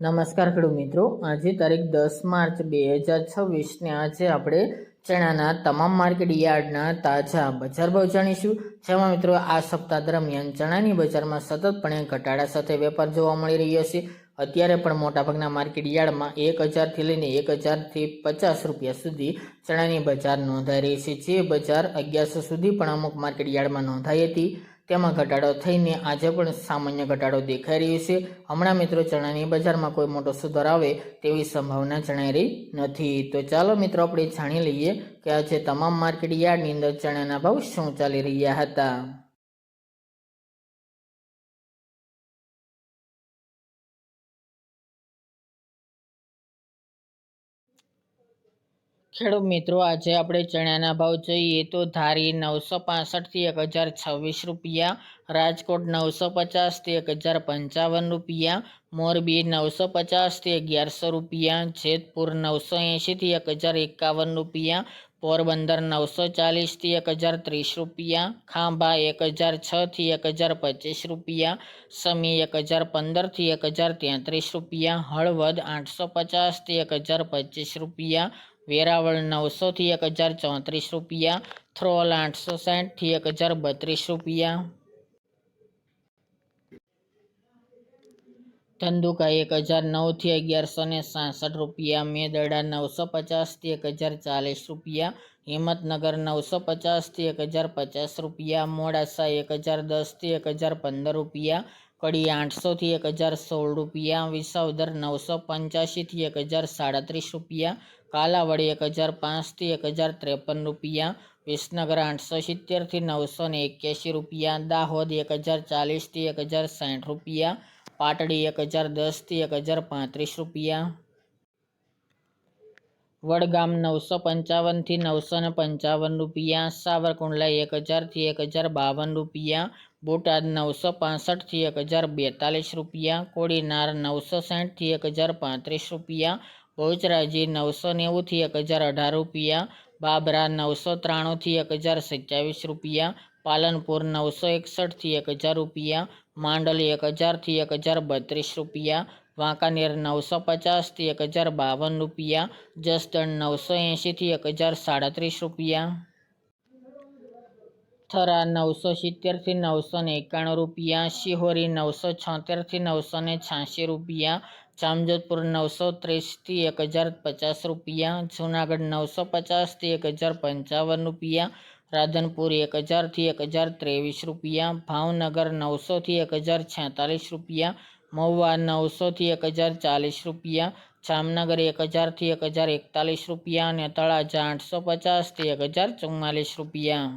નમસ્કાર ખેડૂત મિત્રો, આજે તારીખ 10 માર્ચ 2026 ને આજે આપણે ચણાના તમામ માર્કેટ યાર્ડના તાજા બજાર ભાવ જાણીશું। જેમાં મિત્રો આ સપ્તાહ દરમિયાન ચણાની બજારમાં સતતપણે ઘટાડા સાથે વેપાર જોવા મળી રહ્યો છે। અત્યારે પણ મોટાભાગના માર્કેટ યાર્ડમાં 1000 થી લઈને 1050 રૂપિયા સુધી ચણાની બજાર નોંધાઈ રહી છે। જે બજાર 1100 સુધી પણ અમુક માર્કેટ યાર્ડમાં નોંધાઈ હતી, તેમાં ઘટાડો થઈને આજે પણ સામાન્ય ઘટાડો દેખાઈ રહ્યો છે। હમણાં મિત્રો ચણાની બજારમાં કોઈ મોટો સુધાર આવે તેવી સંભાવના જણાઈ રહી નથી। તો ચાલો મિત્રો આપણે જાણી લઈએ કે આજે તમામ માર્કેટ યાર્ડની અંદર ચણાના ભાવ શું ચાલી રહ્યા હતા। ખેડૂત મિત્રો, આજે આપણે ચણાના ભાવ જોઈએ તો ધારી 965 થી 1026 રૂપિયા, રાજકોટ 950 થી 1055 રૂપિયા, મોરબી 950 થી 1100 રૂપિયા, જેતપુર 980 થી 1051 રૂપિયા, પોરબંદર 940 થી 1030 રૂપિયા, ખાંભા 1006 થી 1025 રૂપિયા, સમી 1015 થી 1033 રૂપિયા, હળવદ 850 થી 1025 રૂપિયા, વેરાવળ 900 થી 1034 રૂપિયા, થ્રોલ 860 થી 1032 રૂપિયા, ધંધુકા 1009 થી 1166 રૂપિયા, મેદરડા 950 થી 1040 રૂપિયા, હિંમતનગર 950 થી 1050 રૂપિયા, મોડાસા 1010 થી 1015 રૂપિયા, કડી 800 થી 1016 રૂપિયા, વિસાવદર 985 થી 1037 રૂપિયા, કાલાવડી 1005 થી 1053 રૂપિયા, વિસનગર 870 થી 981 રૂપિયા, દાહોદ 1040 થી 1060 રૂપિયા, પાટડી 1010 થી 1035 રૂપિયા, વડગામ 955 થી 955 રૂપિયા, સાવરકુંડલા 1000 થી 1052 રૂપિયા, બોટાદ 965 થી 1042 રૂપિયા, કોડીનાર 960 થી 1035 રૂપિયા, બહુચરાજી 990 થી 1018 રૂપિયા, બાબરા 993 થી 1027 રૂપિયા, પાલનપુર 961 થી 1000 રૂપિયા, માંડલ 1000 થી 1032 રૂપિયા, વાંકાનેર 950 થી 1052 રૂપિયા, જસદણ 980 થી 1037 રૂપિયા, થરા 970 થી 991 રૂપિયા, શિહોરી 976 થી 986 રૂપિયા, જામજોધપુર 930 થી 1050 રૂપિયા, જૂનાગઢ 950 થી 1055 રૂપિયા, રાધનપુર 1000 થી 1023 રૂપિયા, ભાવનગર 900 થી 1046 રૂપિયા, મહુવા 900 થી 1040 રૂપિયા, જામનગર 1000 થી 1041 રૂપિયા અને તળાજા 850 થી 1044 રૂપિયા।